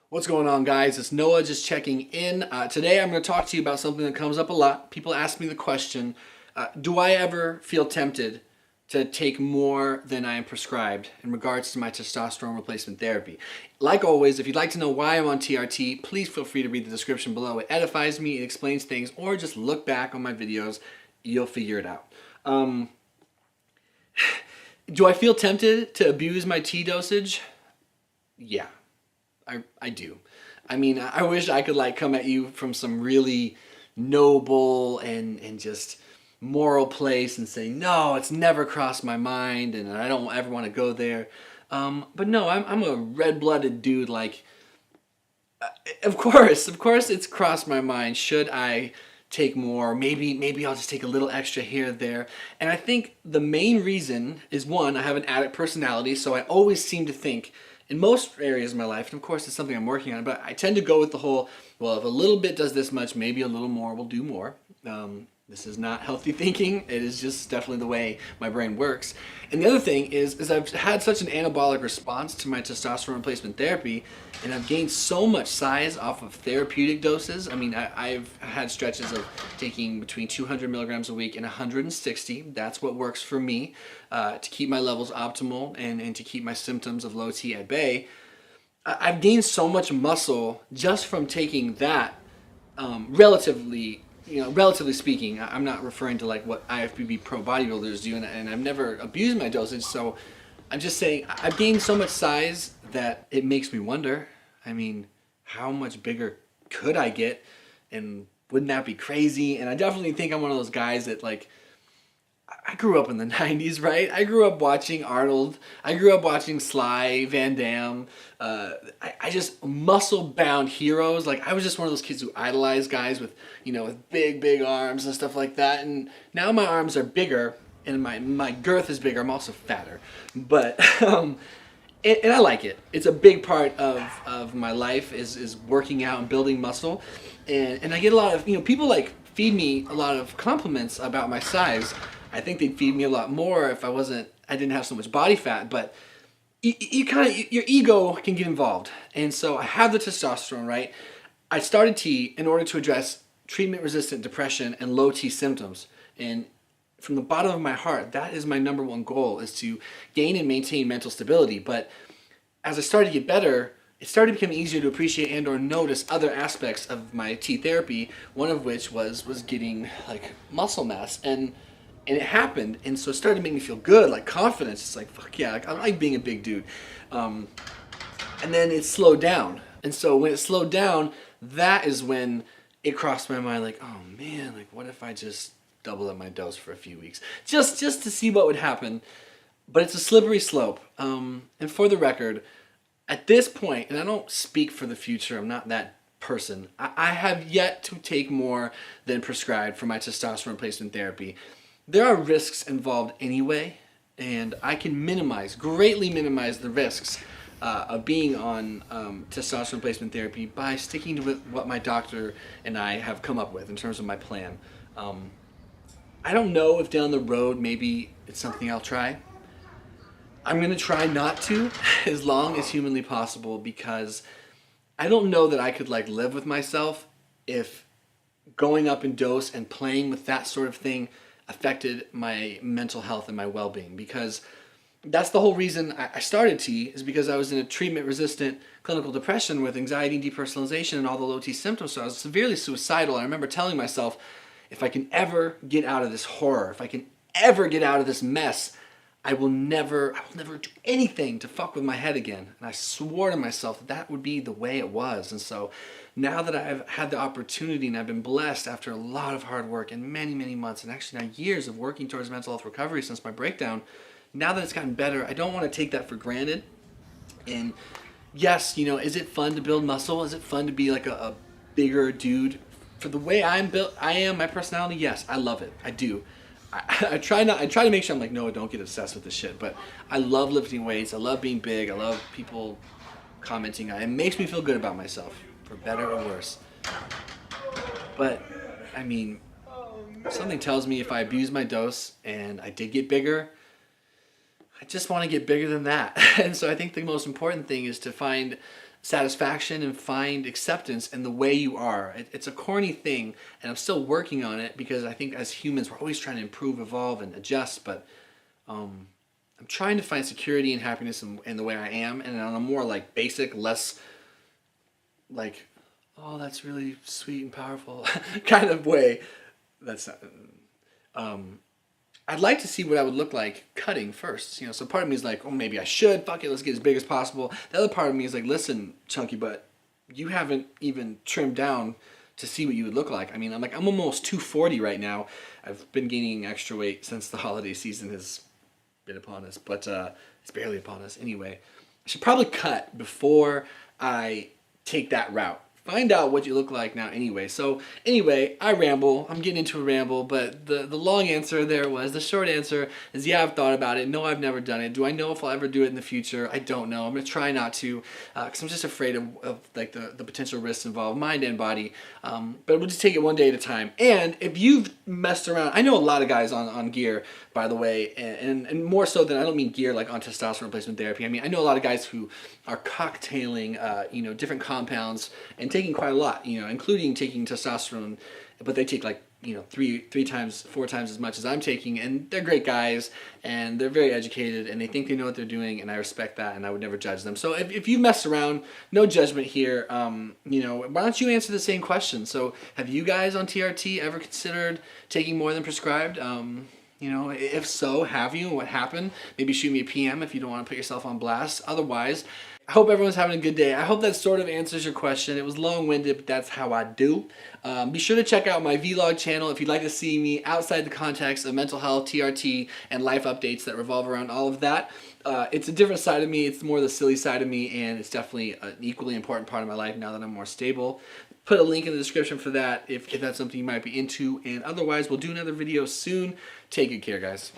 What's going on, guys? It's Noah just checking in. Today I'm going to talk to you about something that comes up a lot. People ask me the question, do I ever feel tempted to take more than I am prescribed in regards to my testosterone replacement therapy? Like always, if you'd like to know why I'm on TRT, please feel free to read the description below. It edifies me, it explains things, or just look back on my videos. You'll figure it out. Do I feel tempted to abuse my T dosage? Yeah. I do. I mean, I wish I could like come at you from some really noble and just moral place and say, no, it's never crossed my mind and I don't ever want to go there. But no, I'm a red-blooded dude. Like, of course it's crossed my mind. Should I take more? Maybe I'll just take a little extra here or there. And I think the main reason is, one, I have an addict personality, so I always seem to think in most areas of my life, and of course it's something I'm working on, but I tend to go with the whole, well, if a little bit does this much, maybe a little more will do more. This is not healthy thinking. It is just definitely the way my brain works. And the other thing is I've had such an anabolic response to my testosterone replacement therapy, and I've gained so much size off of therapeutic doses. I mean, I've had stretches of taking between 200 milligrams a week and 160. That's what works for me to keep my levels optimal and to keep my symptoms of low T at bay. I've gained so much muscle just from taking that relatively speaking. I'm not referring to like what IFBB pro bodybuilders do, and I've never abused my dosage, so I'm just saying I've gained so much size that it makes me wonder, I mean, how much bigger could I get, and wouldn't that be crazy? And I definitely think I'm one of those guys that, like, I grew up in the 90s, right? I grew up watching Arnold. I grew up watching Sly, Van Damme. I just muscle-bound heroes. Like, I was just one of those kids who idolized guys with, with big arms and stuff like that. And now my arms are bigger and my girth is bigger. I'm also fatter. But, and I like it. It's a big part of my life is working out and building muscle. And I get a lot of, people like feed me a lot of compliments about my size. I think they'd feed me a lot more if I didn't have so much body fat, but your ego can get involved. And so I have the testosterone, right? I started T in order to address treatment-resistant depression and low T symptoms. And from the bottom of my heart, that is my number one goal, is to gain and maintain mental stability. But as I started to get better, it started to become easier to appreciate and or notice other aspects of my T therapy, one of which was getting like muscle mass. And it happened, and so it started to make me feel good, like confidence. It's like, fuck yeah, like, I like being a big dude. And then it slowed down. And so when it slowed down, that is when it crossed my mind, like, oh man, like what if I just double up my dose for a few weeks? Just to see what would happen. But it's a slippery slope. And for the record, at this point, and I don't speak for the future, I'm not that person, I have yet to take more than prescribed for my testosterone replacement therapy. There are risks involved anyway, and I can greatly minimize the risks of being on testosterone replacement therapy by sticking to what my doctor and I have come up with in terms of my plan. I don't know if down the road maybe it's something I'll try. I'm going to try not to as long as humanly possible, because I don't know that I could like live with myself if going up in dose and playing with that sort of thing affected my mental health and my well-being. Because that's the whole reason I started T, is because I was in a treatment-resistant clinical depression with anxiety and depersonalization and all the low T symptoms. So I was severely suicidal. I remember telling myself, if I can ever get out of this horror, if I can ever get out of this mess, I will never do anything to fuck with my head again. And I swore to myself that would be the way it was. And so now that I've had the opportunity and I've been blessed after a lot of hard work and many months, and actually now years of working towards mental health recovery since my breakdown, now that it's gotten better, I don't want to take that for granted. And yes, is it fun to build muscle? Is it fun to be like a bigger dude? For the way I'm built, my personality, yes, I love it. I do. I try to make sure I'm like, no, don't get obsessed with this shit. But I love lifting weights. I love being big. I love people commenting. It makes me feel good about myself, for better or worse. But, I mean, something tells me if I abuse my dose and I did get bigger, I just want to get bigger than that. And so I think the most important thing is to find satisfaction and find acceptance in the way you are. It's a corny thing, and I'm still working on it because I think as humans we're always trying to improve, evolve, and adjust, but I'm trying to find security and happiness in the way I am, and on a more like basic, less like, oh, that's really sweet and powerful kind of way. That's not, I'd like to see what I would look like cutting first. So part of me is like, oh, maybe I should. Fuck it, let's get as big as possible. The other part of me is like, listen, chunky butt, you haven't even trimmed down to see what you would look like. I mean, I'm almost 240 right now. I've been gaining extra weight since the holiday season has been upon us, but it's barely upon us anyway. I should probably cut before I take that route. Find out what you look like now anyway. So anyway, I ramble. I'm getting into a ramble, but the long answer there was, the short answer is, yeah, I've thought about it. No, I've never done it. Do I know if I'll ever do it in the future? I don't know. I'm going to try not to, because I'm just afraid of like the potential risks involved, mind and body. But we'll just take it one day at a time. And if you've messed around, I know a lot of guys on gear, by the way, and more so than, I don't mean gear like on testosterone replacement therapy. I mean, I know a lot of guys who are cocktailing, different compounds and taking quite a lot, including taking testosterone, but they take like, 4 times as much as I'm taking, and they're great guys, and they're very educated, and they think they know what they're doing, and I respect that, and I would never judge them. So if you mess around, no judgment here. Why don't you answer the same question? So have you guys on TRT ever considered taking more than prescribed? If so, have you, and what happened? Maybe shoot me a PM if you don't want to put yourself on blast. Otherwise, I hope everyone's having a good day. I hope that sort of answers your question. It was long-winded, but that's how I do. Be sure to check out my vlog channel if you'd like to see me outside the context of mental health, TRT, and life updates that revolve around all of that. It's a different side of me. It's more the silly side of me, and it's definitely an equally important part of my life now that I'm more stable. Put a link in the description for that if that's something you might be into, and otherwise we'll do another video soon. Take good care, guys.